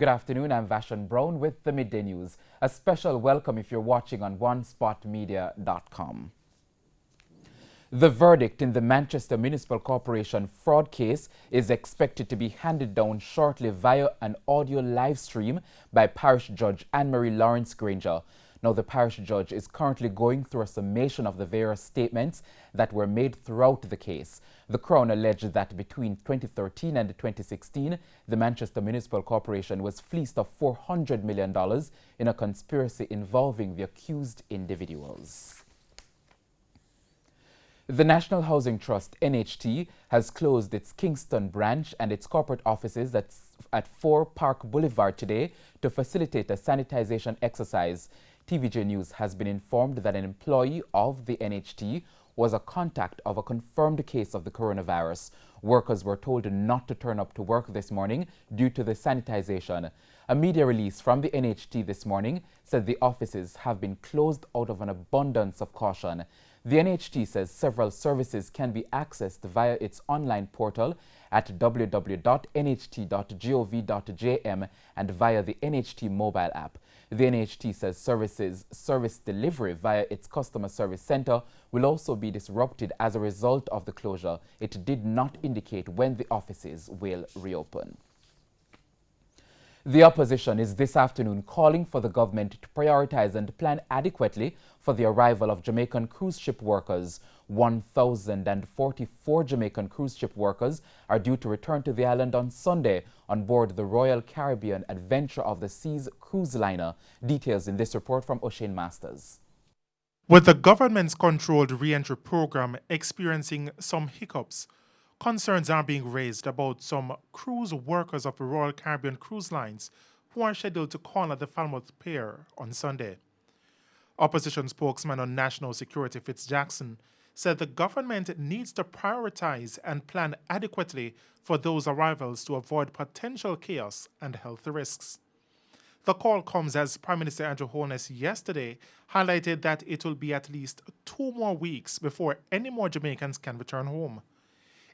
Good afternoon, I'm Vashon Brown with the Midday News. A special welcome if you're watching on onespotmedia.com. The verdict in the Manchester Municipal Corporation fraud case is expected to be handed down shortly via an audio live stream by Parish Judge Anne-Marie Lawrence Granger. Now, the parish judge is currently going through a summation of the various statements that were made throughout the case. The Crown alleged that between 2013 and 2016, the Manchester Municipal Corporation was fleeced of $400 million in a conspiracy involving the accused individuals. The National Housing Trust, NHT, has closed its Kingston branch and its corporate offices at 4 Park Boulevard today to facilitate a sanitization exercise. TVJ News has been informed that an employee of the NHT was a contact of a confirmed case of the coronavirus. Workers were told not to turn up to work this morning due to the sanitization. A media release from the NHT this morning said the offices have been closed out of an abundance of caution. The NHT says several services can be accessed via its online portal at www.nht.gov.jm and via the NHT mobile app. The NHT says service delivery via its customer service center will also be disrupted as a result of the closure. It did not indicate when the offices will reopen. The opposition is this afternoon calling for the government to prioritize and plan adequately for the arrival of Jamaican cruise ship workers. 1,044 Jamaican cruise ship workers are due to return to the island on Sunday on board the Royal Caribbean Adventure of the Seas cruise liner. Details in this report from O'Shane Masters. With the government's controlled re-entry program experiencing some hiccups, concerns are being raised about some cruise workers of the Royal Caribbean Cruise Lines who are scheduled to call at the Falmouth Pier on Sunday. Opposition spokesman on national security Fitz Jackson said the government needs to prioritize and plan adequately for those arrivals to avoid potential chaos and health risks. The call comes as Prime Minister Andrew Holness yesterday highlighted that it will be at least 2 more weeks before any more Jamaicans can return home.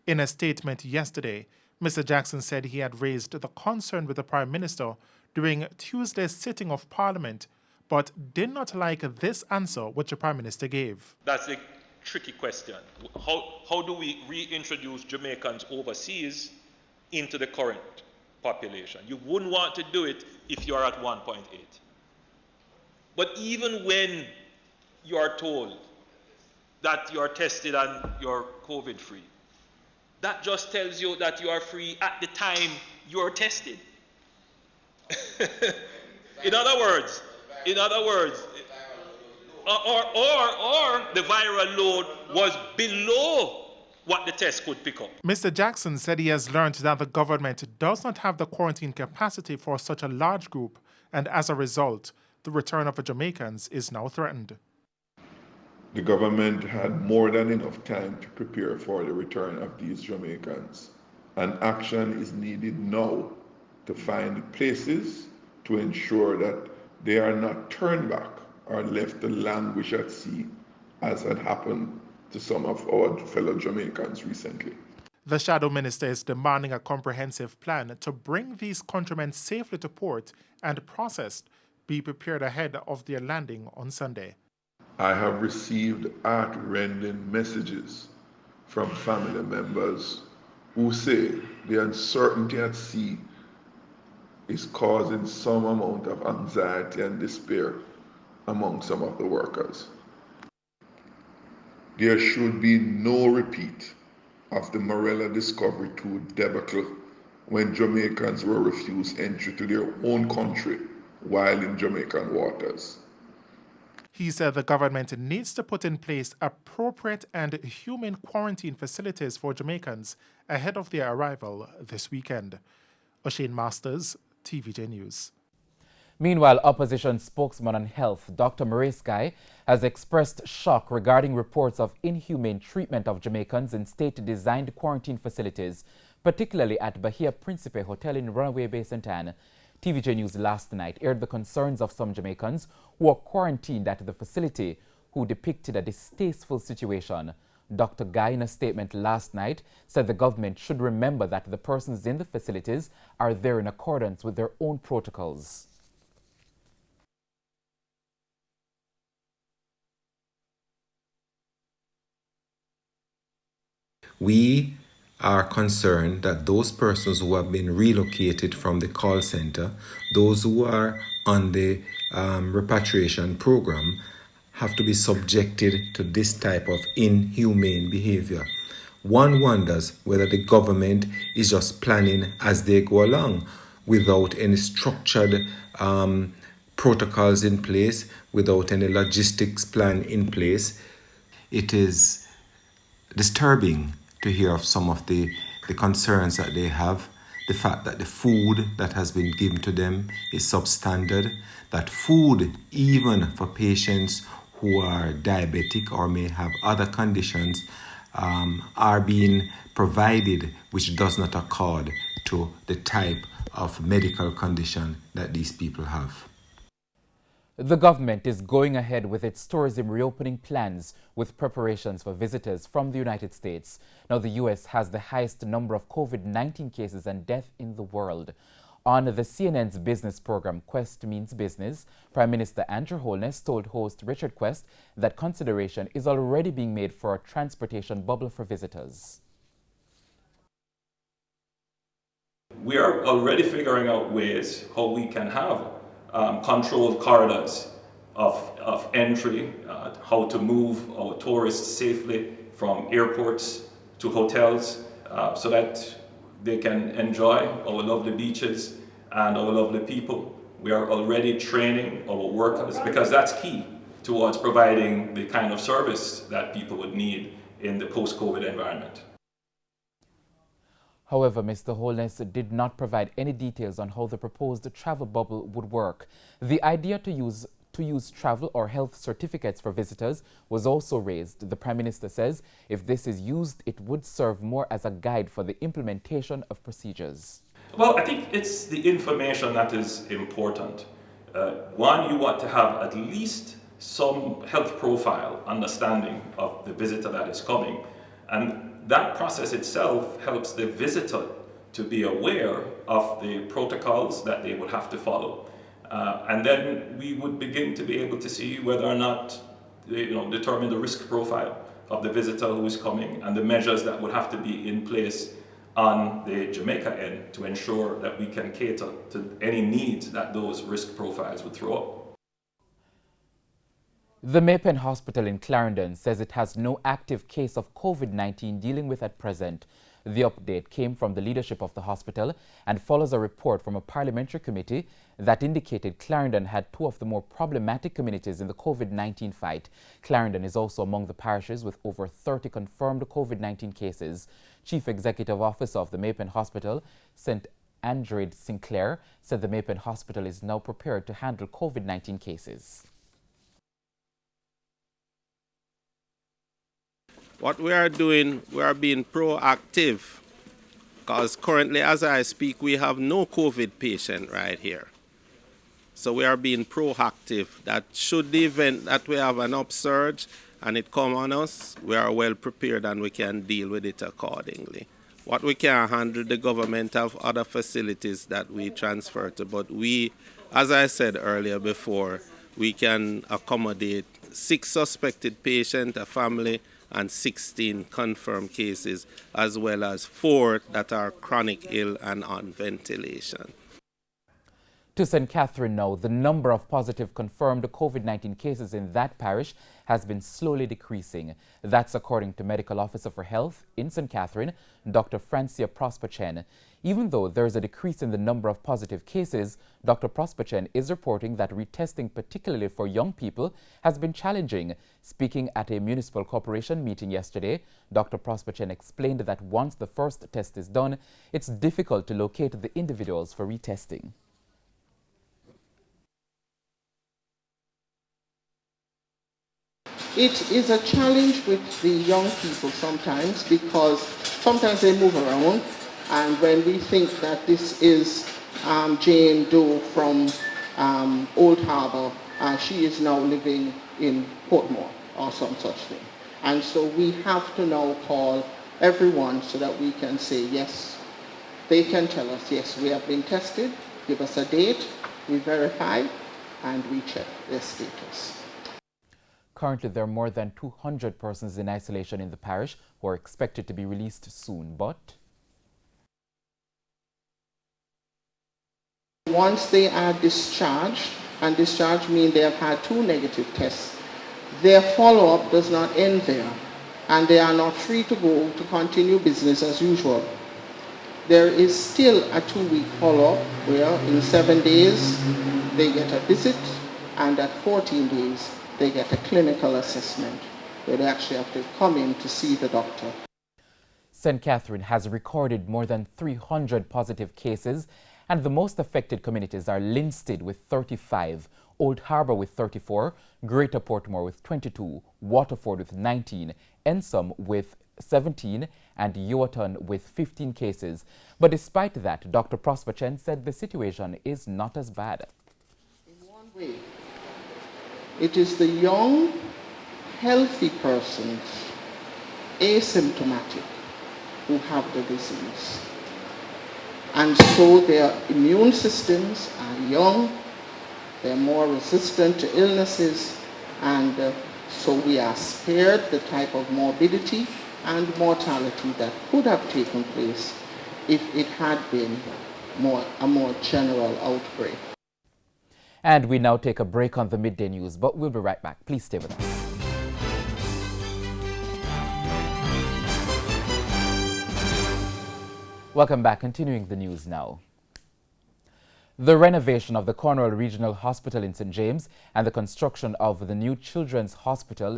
In a statement yesterday, Mr. Jackson said he had raised the concern with the Prime Minister during Tuesday's sitting of Parliament, but did not like this answer which the Prime Minister gave. That's a tricky question. How do we reintroduce Jamaicans overseas into the current population? You wouldn't want to do it if you are at 1.8. But even when you are told that you are tested and you're COVID-free, that just tells you that you are free at the time you are tested. In other words, or the viral load was below what the test could pick up. Mr. Jackson said he has learned that the government does not have the quarantine capacity for such a large group, and as a result, the return of the Jamaicans is now threatened. The government had more than enough time to prepare for the return of these Jamaicans, and action is needed now to find places to ensure that they are not turned back or left to languish at sea, as had happened to some of our fellow Jamaicans recently. The Shadow Minister is demanding a comprehensive plan to bring these countrymen safely to port and processed be prepared ahead of their landing on Sunday. I have received heart-rending messages from family members who say the uncertainty at sea is causing some amount of anxiety and despair among some of the workers. There should be no repeat of the Morella Discovery 2 debacle when Jamaicans were refused entry to their own country while in Jamaican waters. He said the government needs to put in place appropriate and humane quarantine facilities for Jamaicans ahead of their arrival this weekend. O'Shane Masters, TVJ News. Meanwhile, opposition spokesman on health, Dr. Murray has expressed shock regarding reports of inhumane treatment of Jamaicans in state-designed quarantine facilities, particularly at Bahia Principe Hotel in Runaway Bay, St. Anne. TVJ News last night aired the concerns of some Jamaicans who are quarantined at the facility who depicted a distasteful situation. Dr. Guy, in a statement last night, said the government should remember that the persons in the facilities are there in accordance with their own protocols. We are concerned that those persons who have been relocated from the call center, those who are on the repatriation program, have to be subjected to this type of inhumane behavior. One wonders whether the government is just planning as they go along without any structured protocols in place, without any logistics plan in place. It is disturbing to hear of some of the concerns that they have. The fact that the food that has been given to them is substandard, that food, even for patients who are diabetic or may have other conditions, are being provided which does not accord to the type of medical condition that these people have. The government is going ahead with its tourism reopening plans with preparations for visitors from the United States. Now, the U.S. has the highest number of COVID-19 cases and deaths in the world. On the CNN's business program, Quest Means Business, Prime Minister Andrew Holness told host Richard Quest that consideration is already being made for a transportation bubble for visitors. We are already figuring out ways how we can have controlled corridors of entry, how to move our tourists safely from airports to hotels so that they can enjoy our lovely beaches and our lovely people. We are already training our workers because that's key towards providing the kind of service that people would need in the post-COVID environment. However, Mr. Holness did not provide any details on how the proposed travel bubble would work. The idea to use travel or health certificates for visitors was also raised. The Prime Minister says if this is used, it would serve more as a guide for the implementation of procedures. Well, I think it's the information that is important. One, you want to have at least some health profile understanding of the visitor that is coming. And that process itself helps the visitor to be aware of the protocols that they would have to follow. And then we would begin to be able to see whether or not, determine the risk profile of the visitor who is coming and the measures that would have to be in place on the Jamaica end to ensure that we can cater to any needs that those risk profiles would throw up. The Jamaican Hospital in Clarendon says it has no active case of COVID-19 dealing with at present. The update came from the leadership of the hospital and follows a report from a parliamentary committee that indicated Clarendon had two of the more problematic communities in the COVID-19 fight. Clarendon is also among the parishes with over 30 confirmed COVID-19 cases. Chief Executive Officer of the Jamaican Hospital, St. Andred Sinclair, said the Jamaican Hospital is now prepared to handle COVID-19 cases. What we are doing, we are being proactive because currently as I speak, we have no COVID patient right here. So we are being proactive that should the event that we have an upsurge and it come on us, we are well prepared and we can deal with it accordingly. What we can handle, the government have other facilities that we transfer to, but we, as I said earlier before, we can accommodate 6 suspected patients, a family, and 16 confirmed cases, as well as 4 that are chronic ill and on ventilation. To St. Catherine now, the number of positive confirmed COVID-19 cases in that parish has been slowly decreasing. That's according to Medical Officer for Health in St. Catherine, Dr. Francia Prosperchen. Even though there is a decrease in the number of positive cases, Dr. Prosperchen is reporting that retesting, particularly for young people, has been challenging. Speaking at a municipal corporation meeting yesterday, Dr. Prosperchen explained that once the first test is done, it's difficult to locate the individuals for retesting. It is a challenge with the young people sometimes because sometimes they move around, and when we think that this is Jane Doe from Old Harbour, she is now living in Portmore or some such thing. And so we have to now call everyone so that we can say, yes, they can tell us, yes, we have been tested, give us a date, we verify, and we check their status. Currently, there are more than 200 persons in isolation in the parish who are expected to be released soon, but once they are discharged, and discharged means they have had 2 negative tests, their follow-up does not end there, and they are not free to go to continue business as usual. There is still a 2-week follow-up where in 7 days they get a visit, and at 14 days they get a clinical assessment where they actually have to come in to see the doctor. St. Catherine has recorded more than 300 positive cases, and the most affected communities are Linstead with 35, Old Harbour with 34, Greater Portmore with 22, Waterford with 19, Ensom with 17, and Yoaton with 15 cases. But despite that, Dr. Prosper Chen said the situation is not as bad. In one way, it is the young, healthy persons, asymptomatic, who have the disease. And so their immune systems are young, they're more resistant to illnesses, and so we are spared the type of morbidity and mortality that could have taken place if it had been a more general outbreak. And we now take a break on the midday news, but we'll be right back. Please stay with us. Welcome back. Continuing the news now. The renovation of the Cornwall Regional Hospital in St. James and the construction of the new Children's Hospital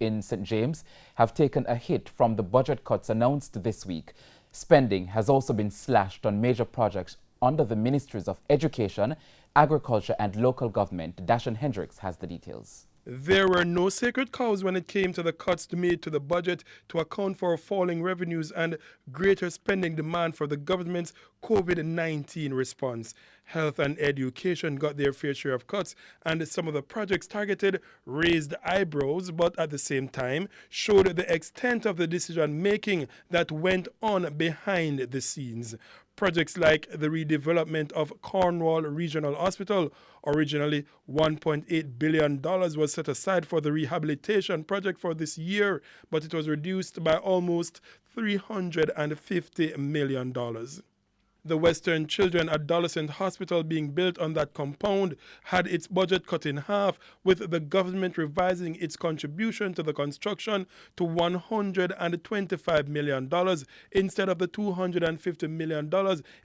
in St. James have taken a hit from the budget cuts announced this week. Spending has also been slashed on major projects under the Ministries of Education, Agriculture and Local Government. Dashan Hendricks has the details. There were no sacred cows when it came to the cuts made to the budget to account for falling revenues and greater spending demand for the government's COVID-19 response. Health and education got their fair share of cuts, and some of the projects targeted raised eyebrows, but at the same time showed the extent of the decision-making that went on behind the scenes. Projects like the redevelopment of Cornwall Regional Hospital, originally $1.8 billion, was set aside for the rehabilitation project for this year, but it was reduced by almost $350 million. The Western Children Adolescent Hospital being built on that compound had its budget cut in half, with the government revising its contribution to the construction to $125 million instead of the $250 million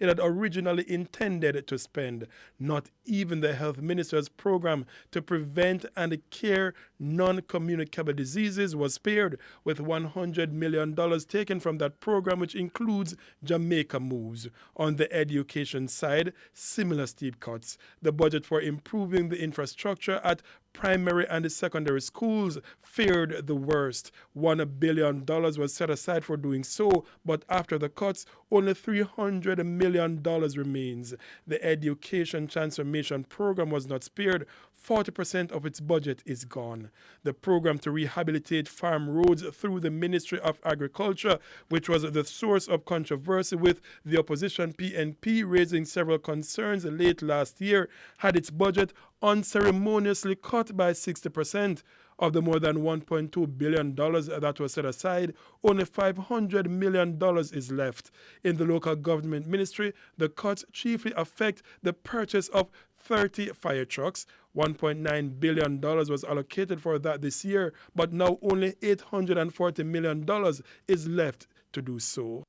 it had originally intended to spend. Not even the health minister's program to prevent and cure non-communicable diseases was spared, with $100 million taken from that program, which includes Jamaica Moves. On the education side, similar steep cuts. The budget for improving the infrastructure at primary and secondary schools fared the worst. $1 billion was set aside for doing so, but after the cuts, only $300 million remains. The Education Transformation Program was not spared. 40% of its budget is gone. The program to rehabilitate farm roads through the Ministry of Agriculture, which was the source of controversy with the opposition PNP raising several concerns late last year, had its budget unceremoniously cut by 60%. Of the more than $1.2 billion that was set aside, only $500 million is left. In the local government ministry, the cuts chiefly affect the purchase of 30 fire trucks. $1.9 billion was allocated for that this year, but now only $840 million is left to do so.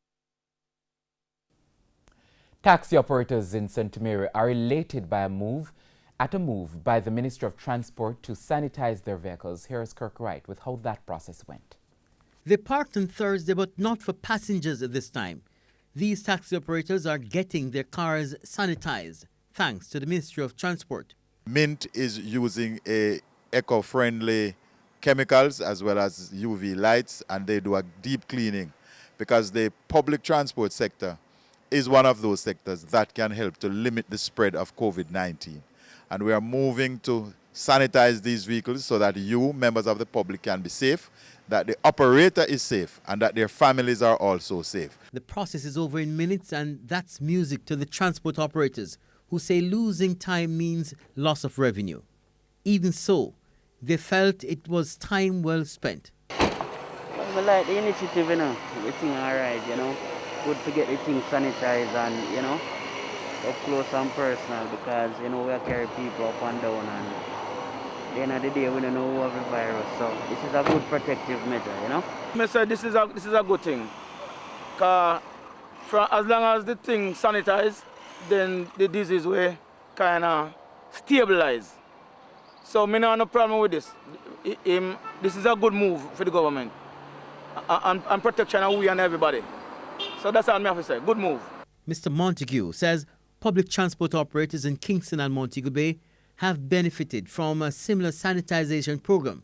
Taxi operators in St. Mary are elated by a move by the Ministry of Transport to sanitize their vehicles. Here's Kirk Wright with how that process went. They parked on Thursday, but not for passengers this time. These taxi operators are getting their cars sanitized, thanks to the Ministry of Transport. Mint is using eco-friendly chemicals as well as UV lights, and they do a deep cleaning because the public transport sector is one of those sectors that can help to limit the spread of COVID-19. And we are moving to sanitize these vehicles so that you, members of the public, can be safe, that the operator is safe, and that their families are also safe. The process is over in minutes, and that's music to the transport operators, who say losing time means loss of revenue. Even so, they felt it was time well spent. I like the initiative, everything alright, Good to get the thing sanitized and, up close and personal, because, we carry people up and down, and at the end of the day, we don't know who have the virus, so this is a good protective measure, I say this is a good thing, because as long as the thing sanitized, then the disease will kind of stabilize. So I don't have no problem with this. This is a good move for the government and protection of we and everybody. So that's all I have to say. Good move. Mr. Montague says public transport operators in Kingston and Montego Bay have benefited from a similar sanitization program,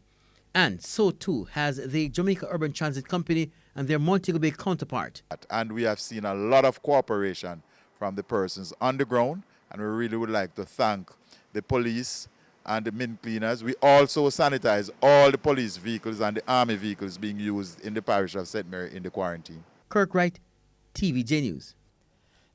and so too has the Jamaica Urban Transit Company and their Montego Bay counterpart. And we have seen a lot of cooperation from the persons on the ground, and we really would like to thank the police and the min cleaners. We also sanitize all the police vehicles and the army vehicles being used in the parish of St. Mary in the quarantine. Kirk Wright, TVJ News.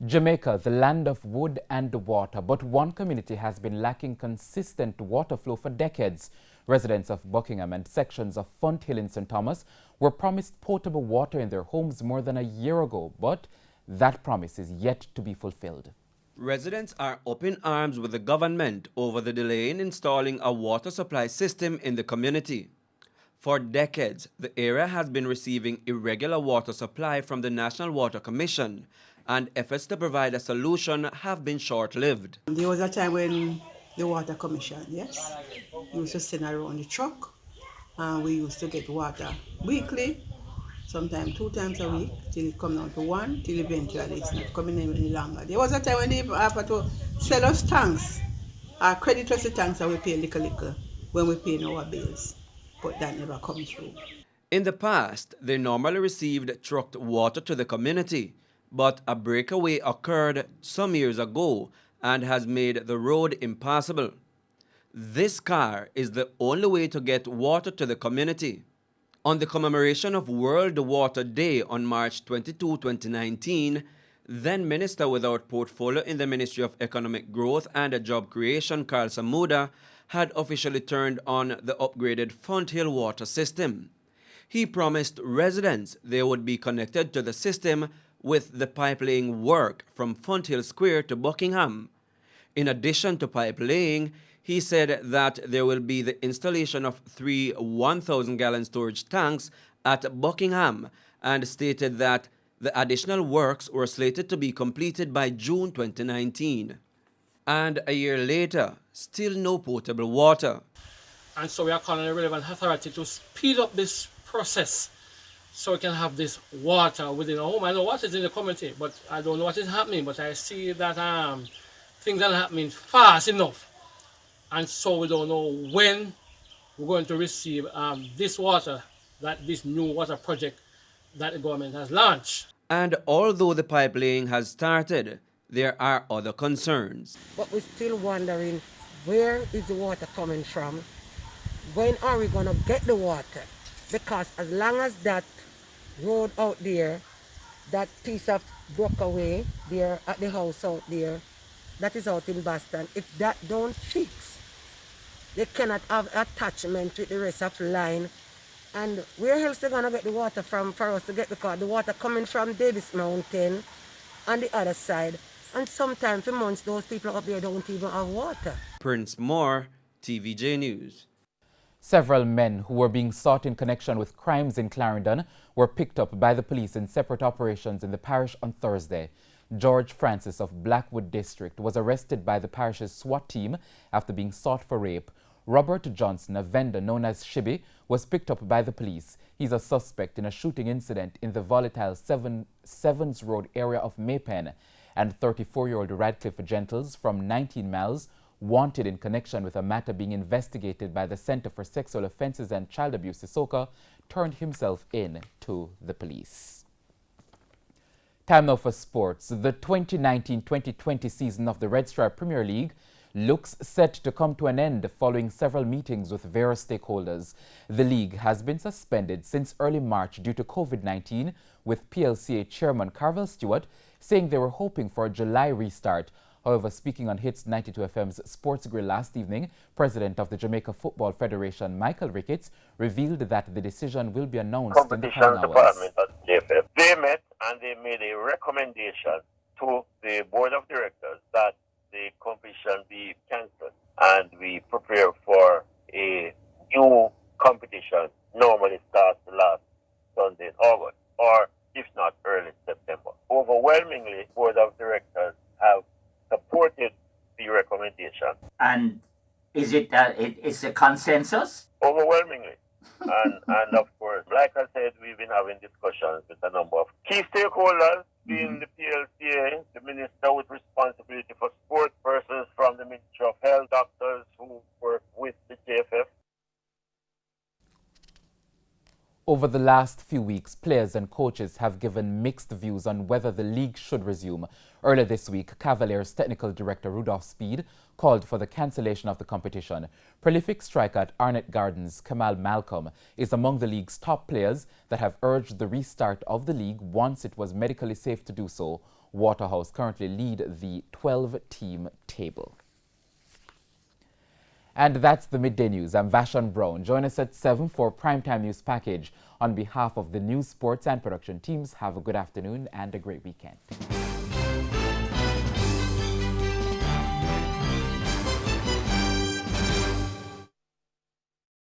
Jamaica, the land of wood and water, but one community has been lacking consistent water flow for decades. Residents of Buckingham and sections of Fonthill in St. Thomas were promised potable water in their homes more than a year ago, but that promise is yet to be fulfilled. Residents are up in arms with the government over the delay in installing a water supply system in the community. For decades, the area has been receiving irregular water supply from the National Water Commission, and efforts to provide a solution have been short-lived. There was a time when the Water Commission, yes, used to send around the truck, and we used to get water weekly, sometimes 2 times a week, till it come down to 1, till eventually it's not coming any longer. There was a time when they had to sell us tanks, credit us the tanks, and we pay little when we pay our bills, but that never comes through. In the past, they normally received trucked water to the community, but a breakaway occurred some years ago and has made the road impassable. This car is the only way to get water to the community. On the commemoration of World Water Day on March 22, 2019, then Minister without portfolio in the Ministry of Economic Growth and Job Creation, Carl Samuda, had officially turned on the upgraded Fonthill water system. He promised residents they would be connected to the system with the pipe laying work from Fonthill Square to Buckingham. In addition to pipe laying, he said that there will be the installation of 3 1,000-gallon storage tanks at Buckingham, and stated that the additional works were slated to be completed by June 2019. And a year later, still no potable water. And so we are calling the relevant authority to speed up this process so we can have this water within our home. I know what is in the community, but I don't know what is happening, but I see that things are happening fast enough. And so we don't know when we're going to receive this water, this new water project that the government has launched. And although the pipe laying has started, there are other concerns. But we're still wondering, where is the water coming from? When are we going to get the water? Because as long as that road out there, that piece of broke away there at the house out there, that is out in Boston, if that don't fix, they cannot have attachment with the rest of the line. And where else they going to get the water from for us to get the water coming from Davis Mountain on the other side. And sometimes for months those people up there don't even have water. Prince Moore, TVJ News. Several men who were being sought in connection with crimes in Clarendon were picked up by the police in separate operations in the parish on Thursday. George Francis of Blackwood District was arrested by the parish's SWAT team after being sought for rape. Robert Johnson, a vendor known as Shibby, was picked up by the police. He's a suspect in a shooting incident in the volatile Sevens Road area of Maypen. And 34-year-old Radcliffe Gentles from 19 Miles, wanted in connection with a matter being investigated by the Center for Sexual Offences and Child Abuse, SISOCA, turned himself in to the police. Time now for sports. The 2019-2020 season of the Red Stripe Premier League looks set to come to an end following several meetings with various stakeholders. The league has been suspended since early March due to COVID-19, with PLCA chairman Carvel Stewart saying they were hoping for a July restart. However, speaking on Hits 92 FM's Sports Grill last evening, President of the Jamaica Football Federation, Michael Ricketts, revealed that the decision will be announced in the coming hours. Department at JFF. They met and they made a recommendation to the board of directors that the competition be cancelled and we prepare for a new competition. Normally starts the last Sunday in August, or if not early September. Overwhelmingly, board of directors have supported the recommendation. And is it it's a consensus? Overwhelmingly. and of course, like I said, we've been having discussions with a number of key stakeholders, being the PLCA, the minister with responsibility for sport, persons from the Ministry of Health, doctors who work with the JFF. Over the last few weeks, players and coaches have given mixed views on whether the league should resume. Earlier this week, Cavaliers technical director Rudolph Speed called for the cancellation of the competition. Prolific striker at Arnett Gardens, Kamal Malcolm, is among the league's top players that have urged the restart of the league once it was medically safe to do so. Waterhouse currently lead the 12-team table. And that's the Midday News. I'm Vashon Brown. Join us at 7 for Primetime News Package. On behalf of the news, sports and production teams, have a good afternoon and a great weekend.